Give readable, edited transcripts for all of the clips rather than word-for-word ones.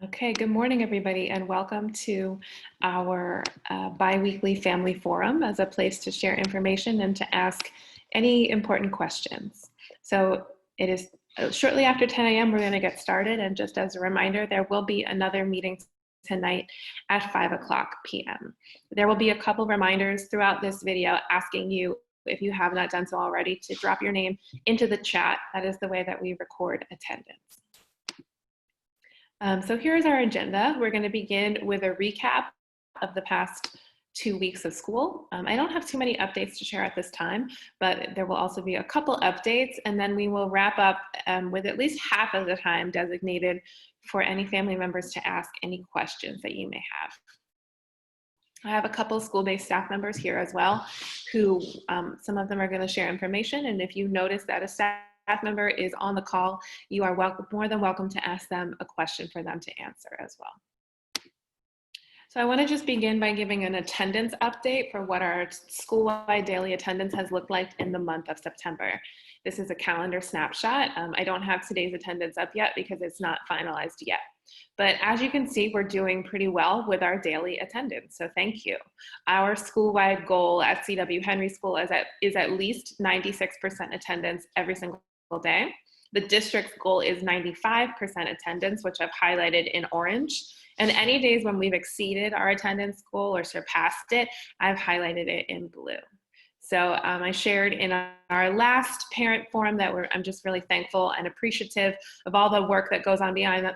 Okay, good morning, everybody, and welcome to our bi-weekly family forum as a place to share information and to ask any important questions. So it is shortly after 10 a.m. we're going to get started, and just as a reminder, there will be another meeting tonight at 5 o'clock p.m. There will be a couple reminders throughout this video asking you, if you have not done so already, to drop your name into the chat. That is the way that we record attendance. So here's our agenda. We're going to begin with a recap of the past 2 weeks of school. I don't have too many updates to share at this time, but there will also be a couple updates, and then we will wrap up with at least half of the time designated for any family members to ask any questions that you may have. I have a couple school-based staff members here as well, who some of them are going to share information, and if you notice that a staff member is on the call, you are more than welcome to ask them a question for them to answer as well. So I want to just begin by giving an attendance update for what our school-wide daily attendance has looked like in the month of September. This is a calendar snapshot. I don't have today's attendance up yet because it's not finalized yet. But as you can see, we're doing pretty well with our daily attendance, so thank you. Our school-wide goal at C.W. Henry School is at least 96% attendance every single day. The district's goal is 95% attendance, which I've highlighted in orange. And any days when we've exceeded our attendance goal or surpassed it, I've highlighted it in blue. So I shared in our last parent forum that I'm just really thankful and appreciative of all the work that goes on behind the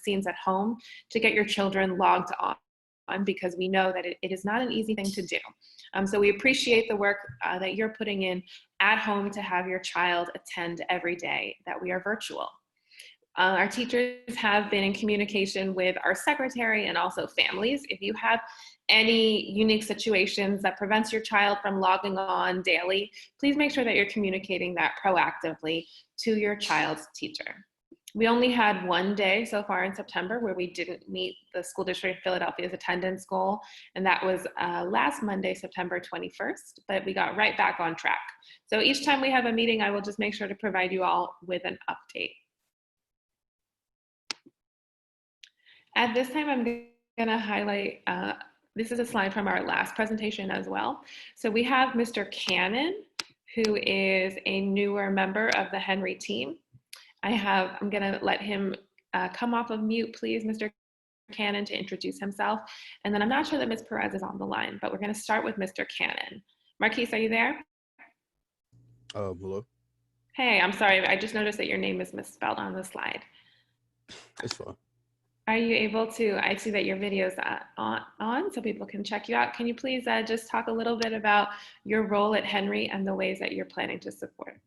scenes at home to get your children logged on, because we know that it is not an easy thing to do. So we appreciate the work that you're putting in at home to have your child attend every day that we are virtual. Our teachers have been in communication with our secretary and also families. If you have any unique situations that prevents your child from logging on daily, please make sure that you're communicating that proactively to your child's teacher. We only had one day so far in September where we didn't meet the School District of Philadelphia's attendance goal, and that was last Monday, September 21st, but we got right back on track. So each time we have a meeting, I will just make sure to provide you all with an update. At this time, I'm going to highlight, this is a slide from our last presentation as well. So we have Mr. Cannon, who is a newer member of the Henry team. I'm going to let him come off of mute, please, Mr. Cannon, to introduce himself. And then I'm not sure that Ms. Perez is on the line, but we're going to start with Mr. Cannon. Marquise, are you there? Hello. Hey, I'm sorry. I just noticed that your name is misspelled on the slide. It's fine. Are you able to, I see that your video is on so people can check you out. Can you please just talk a little bit about your role at Henry and the ways that you're planning to support?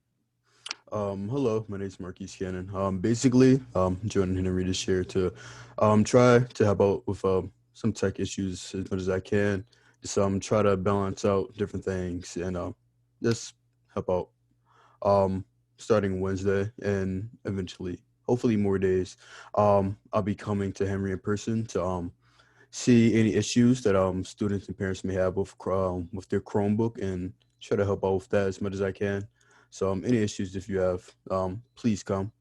Hello, my name is Marquise Cannon. Basically, joining Henry this year to try to help out with some tech issues as much as I can. Just try to balance out different things and just help out. Starting Wednesday and eventually, hopefully more days, I'll be coming to Henry in person to see any issues that students and parents may have with their Chromebook and try to help out with that as much as I can. So any issues if you have, please come.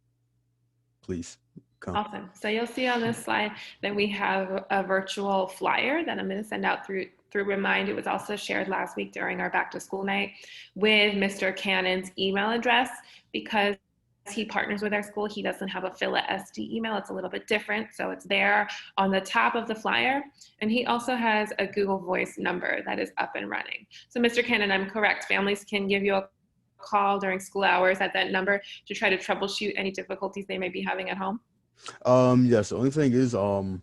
Please come. Awesome. So you'll see on this slide that we have a virtual flyer that I'm going to send out through Remind. It was also shared last week during our back to school night with Mr. Cannon's email address. Because he partners with our school, he doesn't have a Phila SD email. It's a little bit different. So it's there on the top of the flyer. And he also has a Google Voice number that is up and running. So Mr. Cannon, I'm correct. Families can give you a call during school hours at that number to try to troubleshoot any difficulties they may be having at home? Yes, the only thing is I'm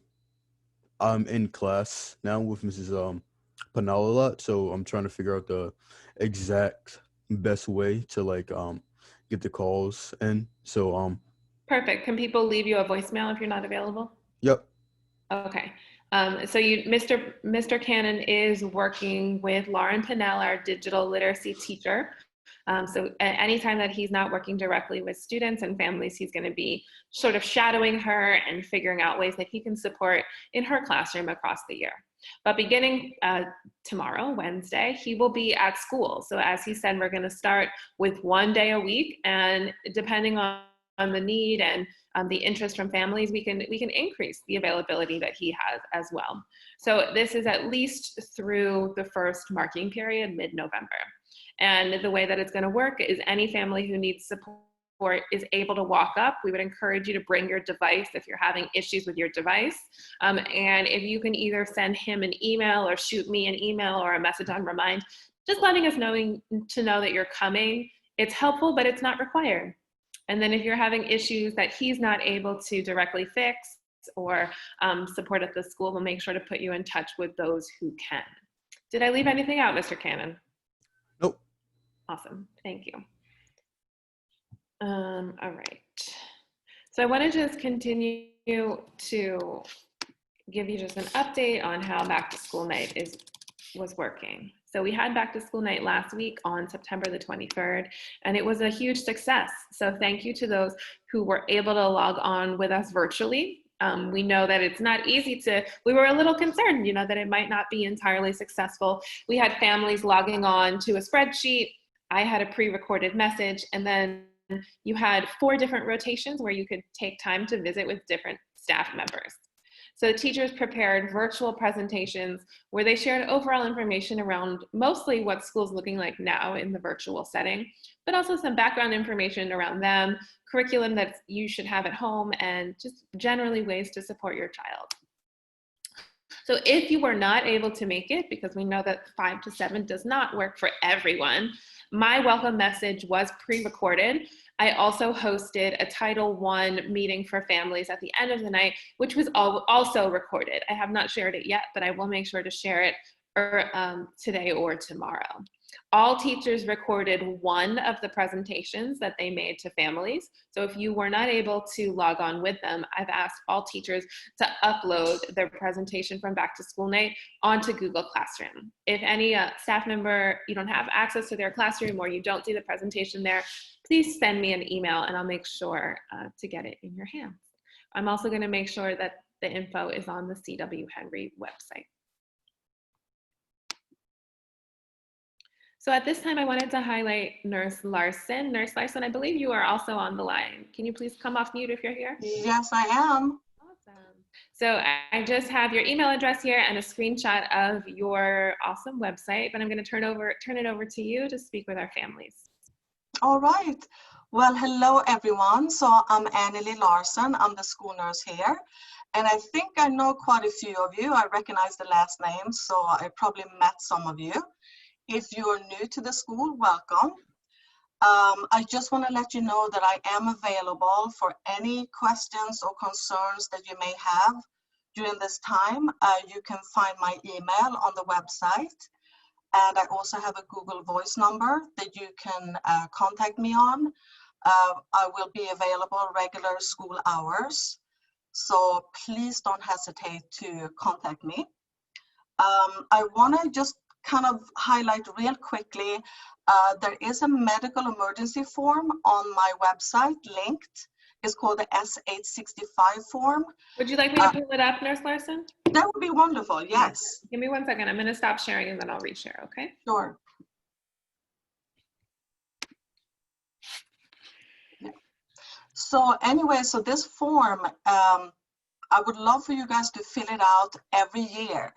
in class now with Mrs. Panal a lot, so I'm trying to figure out the exact best way to get the calls in. So Perfect. Can people leave you a voicemail if you're not available? yep. Okay. So Mr. Cannon is working with Lauren Pinnell, our digital literacy teacher. So anytime that he's not working directly with students and families, he's going to be sort of shadowing her and figuring out ways that he can support in her classroom across the year. But beginning tomorrow, Wednesday, he will be at school. So as he said, we're going to start with 1 day a week, and depending on the need and the interest from families, we can increase the availability that he has as well. So this is at least through the first marking period, mid-November. And the way that it's going to work is any family who needs support is able to walk up. We would encourage you to bring your device if you're having issues with your device. And if you can either send him an email or shoot me an email or a message on Remind, just letting us know that you're coming. It's helpful, but it's not required. And then if you're having issues that he's not able to directly fix or support at the school, we'll make sure to put you in touch with those who can. Did I leave anything out, Mr. Cannon? Nope. Awesome, thank you. All right. So I want to just continue to give you just an update on how Back to School Night was working. So we had Back to School Night last week on September the 23rd, and it was a huge success. So thank you to those who were able to log on with us virtually. We know that it's not easy we were a little concerned, that it might not be entirely successful. We had families logging on to a spreadsheet. I had a pre-recorded message, and then you had 4 different rotations where you could take time to visit with different staff members. So the teachers prepared virtual presentations where they shared overall information around mostly what school's looking like now in the virtual setting, but also some background information around them, curriculum that you should have at home, and just generally ways to support your child. So if you were not able to make it, because we know that 5 to 7 does not work for everyone, my welcome message was pre-recorded. I also hosted a Title I meeting for families at the end of the night, which was also recorded. I have not shared it yet, but I will make sure to share it today or tomorrow. All teachers recorded one of the presentations that they made to families. So if you were not able to log on with them, I've asked all teachers to upload their presentation from Back to School Night onto Google Classroom. If any staff member, you don't have access to their classroom or you don't see the presentation there, please send me an email and I'll make sure to get it in your hands. I'm also going to make sure that the info is on the C.W. Henry website. So at this time, I wanted to highlight Nurse Larson. Nurse Larson, I believe you are also on the line. Can you please come off mute if you're here? Yes, I am. Awesome. So I just have your email address here and a screenshot of your awesome website, but I'm going to turn it over to you to speak with our families. All right. Well, hello, everyone. So I'm Annelie Larson. I'm the school nurse here. And I think I know quite a few of you. I recognize the last name, so I probably met some of you. If you're new to the school, welcome. I just want to let you know that I am available for any questions or concerns that you may have during this time. You can find my email on the website. And I also have a Google Voice number that you can contact me on. I will be available regular school hours. So please don't hesitate to contact me. I want to just kind of highlight real quickly, there is a medical emergency form on my website linked. It's called the S865 form. Would you like me to pull it up, Nurse Larson? That would be wonderful, yes. Give me 1 second. I'm going to stop sharing and then I'll reshare, okay? Sure. Yeah. So anyway, so this form, I would love for you guys to fill it out every year.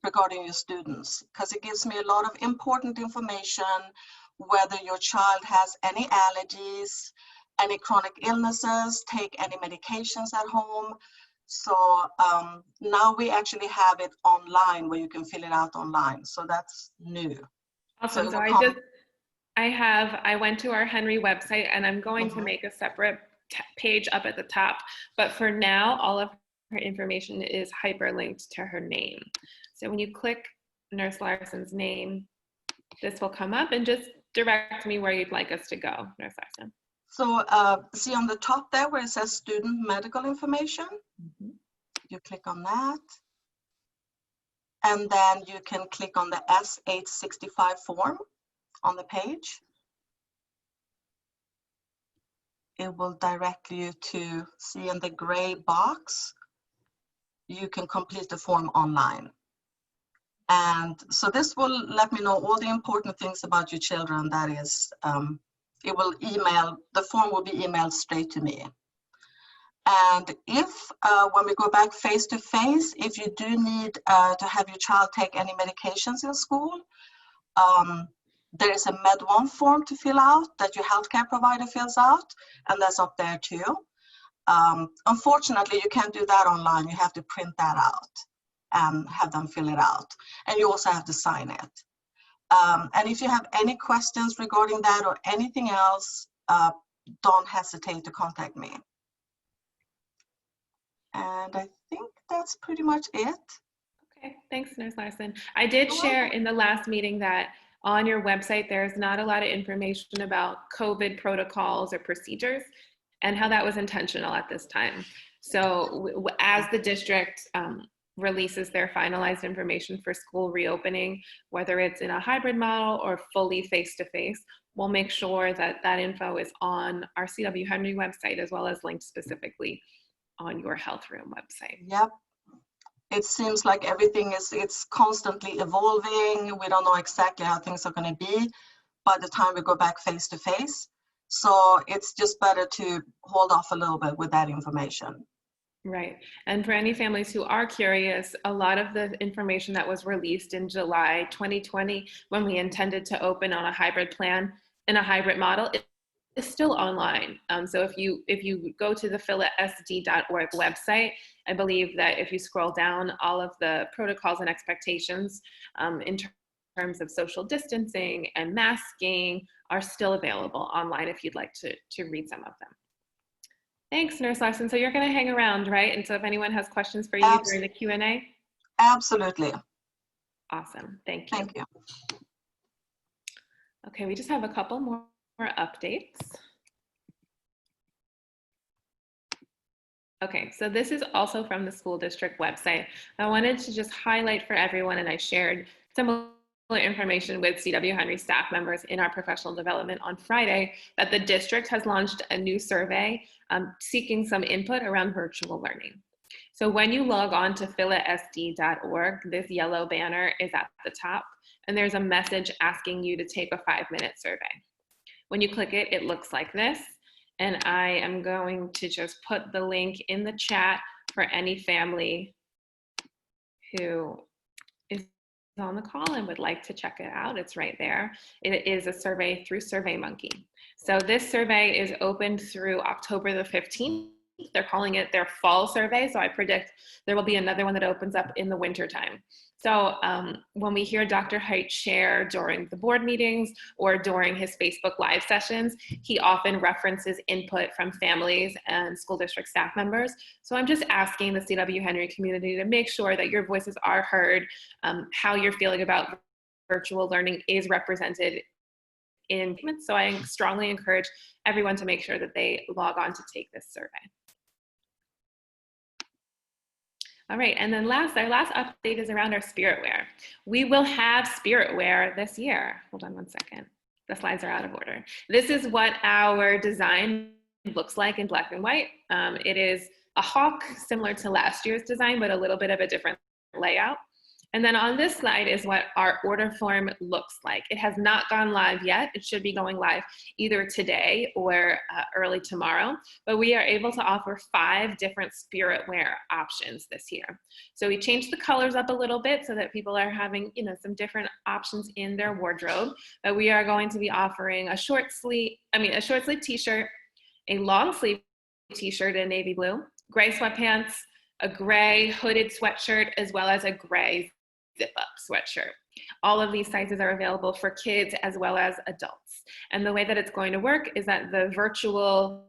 Regarding your students, because it gives me a lot of important information, whether your child has any allergies, any chronic illnesses, take any medications at home. So now we actually have it online where you can fill it out online. So that's new. Awesome. So I went to our Henry website and I'm going to make a separate page up at the top. But for now, all of her information is hyperlinked to her name. So when you click Nurse Larson's name, this will come up and just direct me where you'd like us to go, Nurse Larson. So see on the top there where it says student medical information, you click on that. And then you can click on the S865 form on the page. It will direct you to see in the gray box. You can complete the form online. And so this will let me know all the important things about your children. That is, the form will be emailed straight to me. And if, when we go back face to face, if you do need to have your child take any medications in school, there is a Med1 form to fill out that your healthcare provider fills out, and that's up there too. Unfortunately, you can't do that online. You have to print that out and have them fill it out. And you also have to sign it. And if you have any questions regarding that or anything else, don't hesitate to contact me. And I think that's pretty much it. Okay, thanks, Nurse Larson. I did share in the last meeting that on your website, there's not a lot of information about COVID protocols or procedures and how that was intentional at this time. So as the district releases their finalized information for school reopening, whether it's in a hybrid model or fully face-to-face, we'll make sure that that info is on our CW Henry website as well as linked specifically on your health room website. Yep. It seems like everything it's constantly evolving. We don't know exactly how things are going to be by the time we go back face to face. So it's just better to hold off a little bit with that information. Right. And for any families who are curious, a lot of the information that was released in July 2020, when we intended to open on a hybrid plan in a hybrid model, is still online. So if you go to the philasd.org website, I believe that if you scroll down, all of the protocols and expectations in terms of social distancing and masking are still available online if you'd like to read some of them. Thanks, Nurse Larson. So you're going to hang around, right? And so if anyone has questions for you during the Q&A? Absolutely. Awesome. Thank you. Thank you. Okay, we just have a couple more updates. Okay, so this is also from the school district website. I wanted to just highlight for everyone, and I shared similar information with CW Henry staff members in our professional development on Friday, that the district has launched a new survey seeking some input around virtual learning. So when you log on to philasd.org, this yellow banner is at the top, and there's a message asking you to take a 5-minute survey. When you click it, it looks like this. And I am going to just put the link in the chat for any family who is on the call and would like to check it out. It's right there. It is a survey through SurveyMonkey. So this survey is open through October the 15th. They're calling it their fall survey. So I predict there will be another one that opens up in the winter time. So when we hear Dr. Height share during the board meetings or during his Facebook Live sessions, he often references input from families and school district staff members. So I'm just asking the CW Henry community to make sure that your voices are heard, how you're feeling about virtual learning is represented in payments. So I strongly encourage everyone to make sure that they log on to take this survey. All right, and then our last update is around our spirit wear. We will have spirit wear this year. Hold on one second. The slides are out of order. This is what our design looks like in black and white. It is a hawk similar to last year's design, but a little bit of a different layout. And then on this slide is what our order form looks like. It has not gone live yet. It should be going live either today or early tomorrow, but we are able to offer 5 different spirit wear options this year. So we changed the colors up a little bit so that people are having, some different options in their wardrobe, but we are going to be offering a short sleeve t-shirt, a long sleeve t-shirt in navy blue, gray sweatpants, a gray hooded sweatshirt, as well as a gray zip-up sweatshirt. All of these sizes are available for kids as well as adults. And the way that it's going to work is that the virtual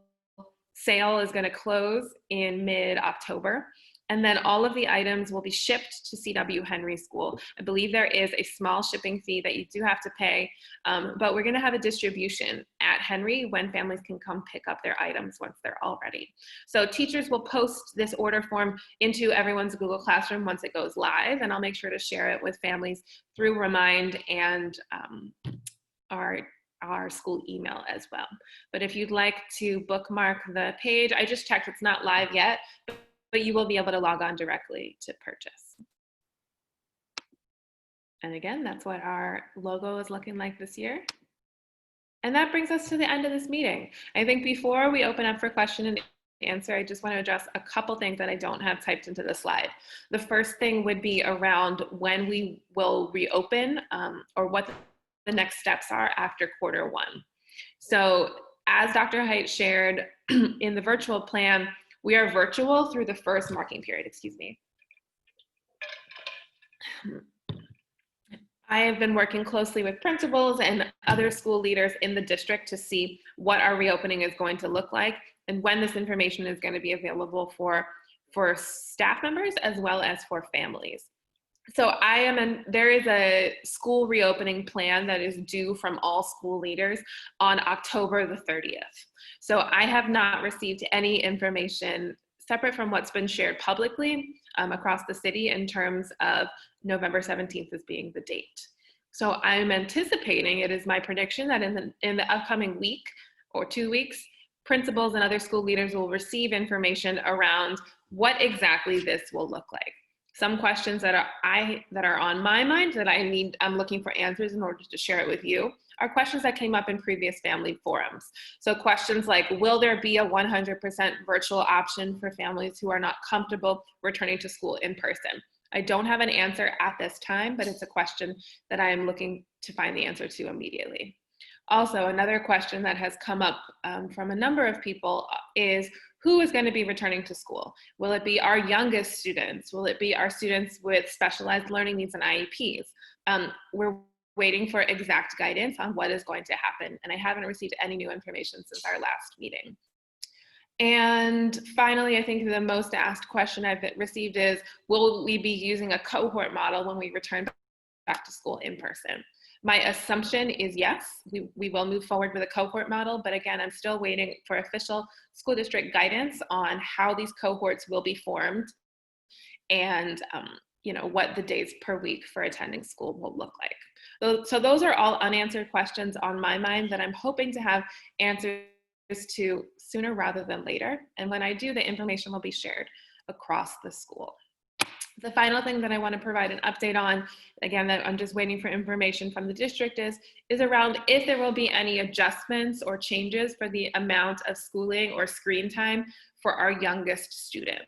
sale is going to close in mid-October. And then all of the items will be shipped to CW Henry School. I believe there is a small shipping fee that you do have to pay, but we're gonna have a distribution at Henry when families can come pick up their items once they're all ready. So teachers will post this order form into everyone's Google Classroom once it goes live, and I'll make sure to share it with families through Remind and our school email as well. But if you'd like to bookmark the page, I just checked, it's not live yet, but you will be able to log on directly to purchase. And again, that's what our logo is looking like this year. And that brings us to the end of this meeting. I think before we open up for question and answer, I just want to address a couple things that I don't have typed into the slide. The first thing would be around when we will reopen, or what the next steps are after quarter one. So as Dr. Height shared in the virtual plan, we are virtual through the first marking period, excuse me. I have been working closely with principals and other school leaders in the district to see what our reopening is going to look like and when this information is going to be available for staff members as well as for families. So there is a school reopening plan that is due from all school leaders on October the 30th. So I have not received any information separate from what's been shared publicly across the city in terms of November 17th as being the date. So I'm anticipating, it is my prediction that in the upcoming week or 2 weeks, principals and other school leaders will receive information around what exactly this will look like. Some questions that are on my mind that I'm looking for answers in order to share it with you are questions that came up in previous family forums. So questions like, will there be a 100% virtual option for families who are not comfortable returning to school in person? I don't have an answer at this time, but it's a question that I am looking to find the answer to immediately. Also, another question that has come up from a number of people is, who is going to be returning to school? Will it be our youngest students? Will it be our students with specialized learning needs and IEPs? We're waiting for exact guidance on what is going to happen, and I haven't received any new information since our last meeting. And finally, I think the most asked question I've received is, will we be using a cohort model when we return back to school in person? My assumption is yes, we will move forward with a cohort model, but again, I'm still waiting for official school district guidance on how these cohorts will be formed and what the days per week for attending school will look like. So those are all unanswered questions on my mind that I'm hoping to have answers to sooner rather than later. And when I do, the information will be shared across the school. The final thing that I want to provide an update on, again, that I'm just waiting for information from the district is around if there will be any adjustments or changes for the amount of schooling or screen time for our youngest students.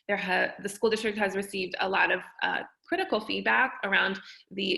The school district has received a lot of critical feedback around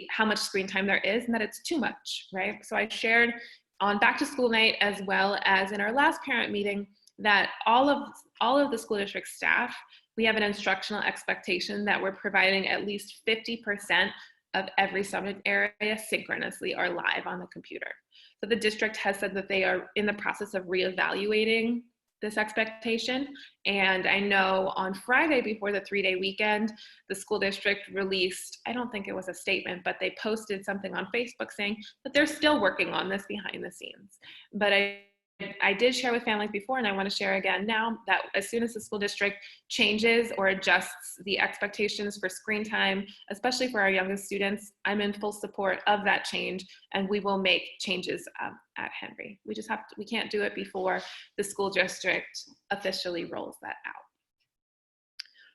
how much screen time there is and that it's too much, right? So I shared on back to school night as well as in our last parent meeting that all of the school district staff, we have an instructional expectation that we're providing at least 50% of every subject area synchronously or live on the computer. So the district has said that they are in the process of reevaluating this expectation. And I know on Friday before the 3-day weekend, the school district released, I don't think it was a statement, but they posted something on Facebook saying that they're still working on this behind the scenes. But I did share with families before, and I want to share again now, that as soon as the school district changes or adjusts the expectations for screen time, especially for our youngest students, I'm in full support of that change, and we will make changes at Henry. We can't do it before the school district officially rolls that out.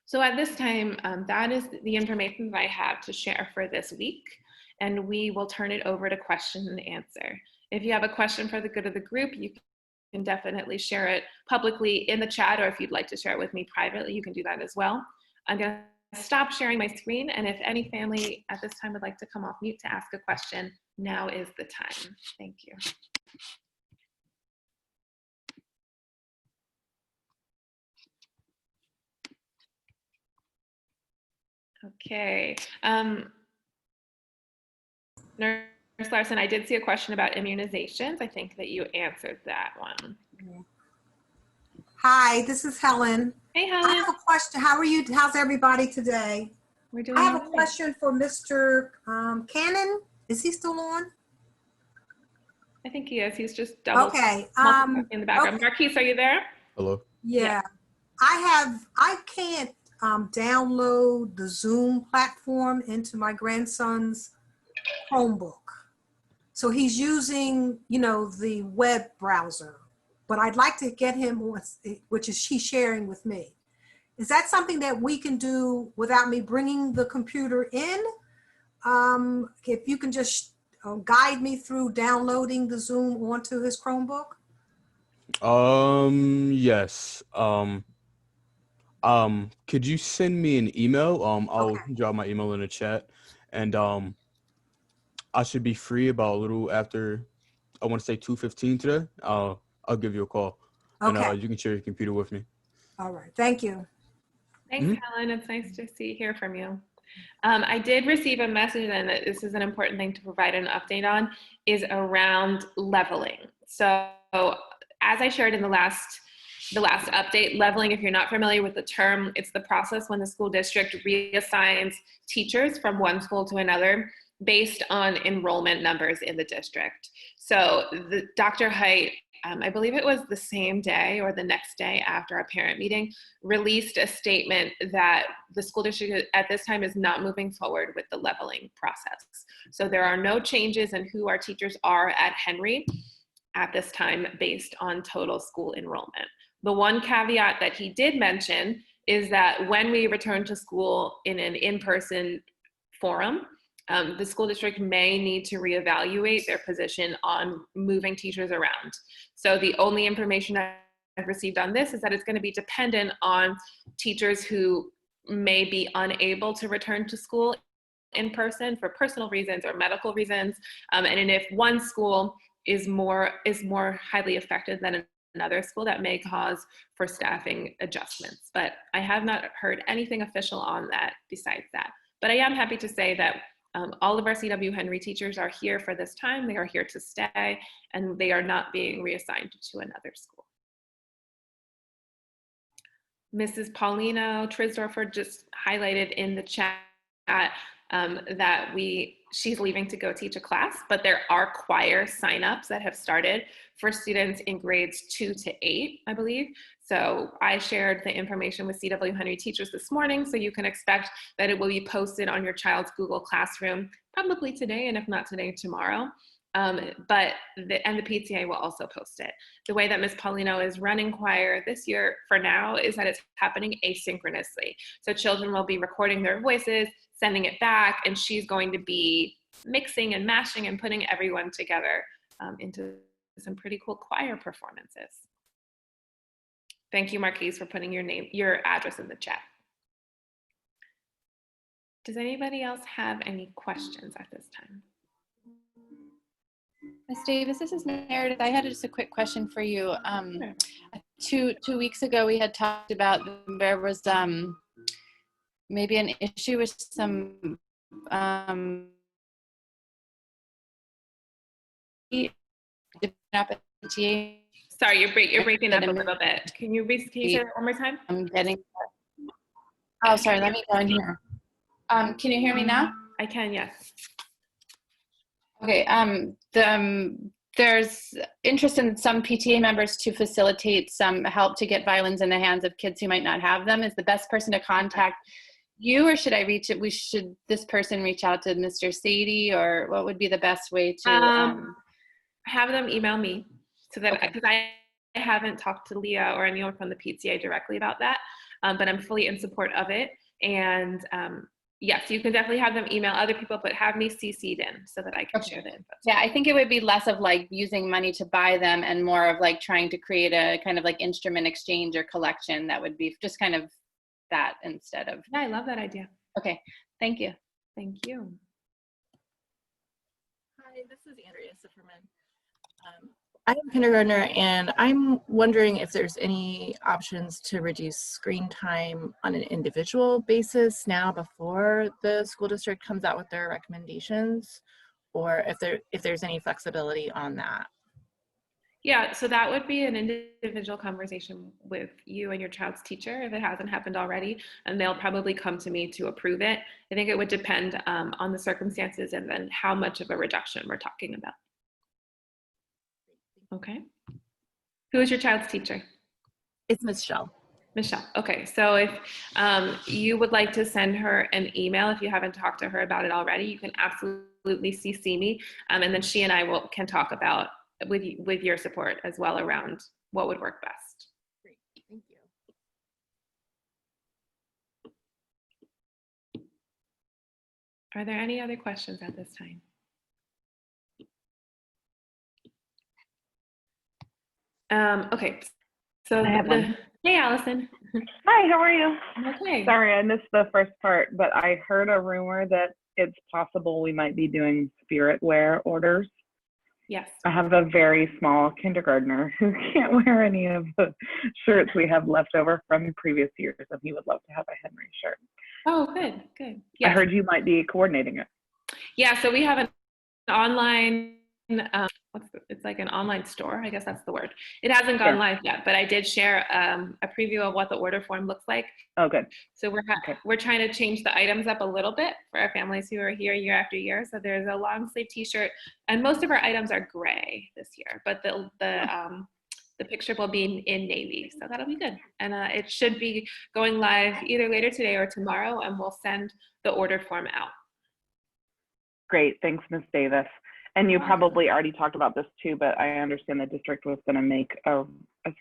So at this time, that is the information that I have to share for this week, and we will turn it over to question and answer. If you have a question for the good of the group, you can definitely share it publicly in the chat, or if you'd like to share it with me privately, you can do that as well. I'm going to stop sharing my screen, and if any family at this time would like to come off mute to ask a question, now is the time. Thank you. Okay. Nurse Larson, I did see a question about immunizations. I think that you answered that one. Hi, this is Helen. Hey, Helen. I have a question. How are you? How's everybody today? We're doing I have a okay. question for Mr. Cannon. Is he still on? I think he is. He's just double Okay. in the background. Okay. Marquise, are you there? Hello. Yeah. I can't download the Zoom platform into my grandson's Chromebook. So he's using, the web browser, but I'd like to get him, which is he's sharing with me. Is that something that we can do without me bringing the computer in? If you can just guide me through downloading the Zoom onto his Chromebook? Yes. Could you send me an email? I'll Okay. drop my email in the chat, and I should be free about a little after, I want to say 2:15 today. I'll give you a call, and Okay. you can share your computer with me. All right. Thank you. Thanks, Helen. It's nice to hear from you. I did receive a message, and this is an important thing to provide an update on, is around leveling. So as I shared in the last update, leveling, if you're not familiar with the term, it's the process when the school district reassigns teachers from one school to another based on enrollment numbers in the district. So Dr. Height, I believe it was the same day or the next day after our parent meeting, released a statement that the school district at this time is not moving forward with the leveling process. So there are no changes in who our teachers are at Henry at this time based on total school enrollment. The one caveat that he did mention is that when we return to school in an in-person forum, the school district may need to reevaluate their position on moving teachers around. So the only information I've received on this is that it's going to be dependent on teachers who may be unable to return to school in person for personal reasons or medical reasons. And if one school is more highly affected than another school, that may cause for staffing adjustments. But I have not heard anything official on that besides that. But I am happy to say that all of our CW Henry teachers are here for this time. They are here to stay, and they are not being reassigned to another school. Mrs. Paulino Trisdorfer just highlighted in the chat that she's leaving to go teach a class, but there are choir signups that have started for students in grades 2 to 8, I believe. So I shared the information with CW Henry teachers this morning, so you can expect that it will be posted on your child's Google Classroom probably today, and if not today, tomorrow. But the PTA will also post it. The way that Ms. Paulino is running choir this year for now is that it's happening asynchronously. So children will be recording their voices, sending it back, and she's going to be mixing and mashing and putting everyone together into some pretty cool choir performances. Thank you, Marquise, for putting your address in the chat. Does anybody else have any questions at this time? Ms. Davis, this is Meredith. I had just a quick question for you. Sure. Two weeks ago, we had talked about there was maybe an issue with some Sorry, you're breaking up a little bit. Can you say that one more time? I'm getting. Oh, sorry. Let me go in here. Can you hear me now? I can, yes. Okay. There's interest in some PTA members to facilitate some help to get violins in the hands of kids who might not have them. Is the best person to contact you, or should I should this person reach out to Mr. Sadie, or what would be the best way to have them email me, so that because I haven't talked to Leah or anyone from the PTA directly about that, but I'm fully in support of it. And yes, you can definitely have them email other people, but have me CC'd in so that I can share the info. Yeah, I think it would be less of like using money to buy them and more of like trying to create a kind of like instrument exchange or collection that would be just kind of that instead of. Yeah, I love that idea. Okay, thank you. Thank you. Hi, this is Andrea Sifferman. I'm a kindergartner, and I'm wondering if there's any options to reduce screen time on an individual basis now before the school district comes out with their recommendations, or if there's any flexibility on that. Yeah, so that would be an individual conversation with you and your child's teacher if it hasn't happened already, and they'll probably come to me to approve it. I think it would depend on the circumstances and then how much of a reduction we're talking about. Okay. Who is your child's teacher? It's Michelle. Michelle. Okay, so if you would like to send her an email, if you haven't talked to her about it already, you can absolutely CC me, and then she and I can talk about with your support as well around what would work best. Great, thank you. Are there any other questions at this time? Okay, so I have one. hey, Allison. Hi, how are you? Okay. Sorry, I missed the first part, but I heard a rumor that it's possible we might be doing spirit wear orders. Yes. I have a very small kindergartner who can't wear any of the shirts we have left over from previous years, and he would love to have a Henry shirt. Oh, good, good. I Yes. heard you might be coordinating it. Yeah, so we have an online, it's like an online store, I guess that's the word. It hasn't gone Sure. live yet, but I did share a preview of what the order form looks like. Oh, good. So we're trying to change the items up a little bit for our families who are here year after year. So there's a long sleeve t-shirt, and most of our items are gray this year, but the picture will be in navy, so that'll be good. And it should be going live either later today or tomorrow, and we'll send the order form out. Great, thanks, Ms. Davis. And you probably already talked about this too, but I understand the district was going to make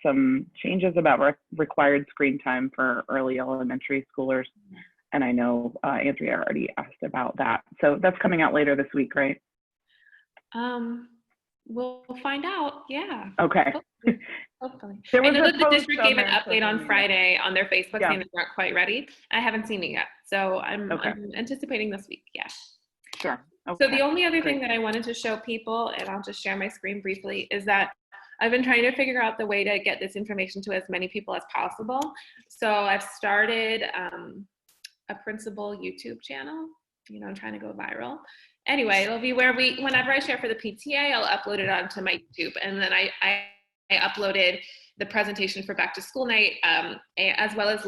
some changes about required screen time for early elementary schoolers. And I know Andrea already asked about that. So that's coming out later this week, right? We'll find out, yeah. Okay. Hopefully. There I was know a that the post district on gave an their update social on media. Friday on their Facebook Yeah. saying they weren't quite ready. I haven't seen it yet, so I'm Okay. anticipating this week, yeah. Sure. Okay. So the only other thing Great. that I wanted to show people, and I'll just share my screen briefly, is that I've been trying to figure out the way to get this information to as many people as possible. So I've started a principal YouTube channel. You know, I'm trying to go viral. Anyway, it'll be where whenever I share for the PTA, I'll upload it onto my YouTube. And then I uploaded the presentation for back to school night, as well as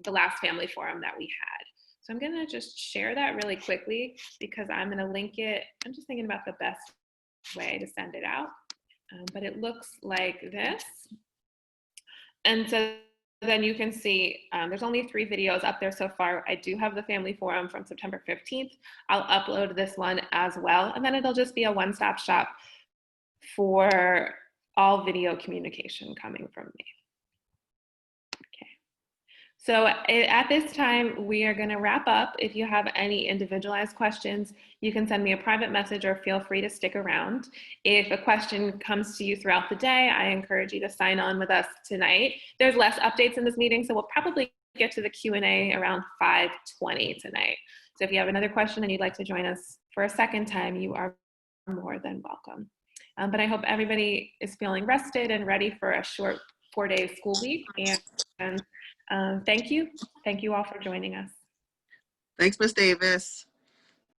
the last family forum that we had. So I'm gonna just share that really quickly because I'm gonna link it. I'm just thinking about the best way to send it out. But it looks like this. And so then you can see there's only 3 videos up there so far. I do have the family forum from September 15th. I'll upload this one as well. And then it'll just be a one-stop shop for all video communication coming from me. Okay. So at this time, we are going to wrap up. If you have any individualized questions, you can send me a private message or feel free to stick around. If a question comes to you throughout the day, I encourage you to sign on with us tonight. There's less updates in this meeting, so we'll probably get to the Q&A around 5:20 tonight. So if you have another question and you'd like to join us for a second time, you are more than welcome. But I hope everybody is feeling rested and ready for a short 4-day school week. And thank you all for joining us. Thanks, Ms. Davis.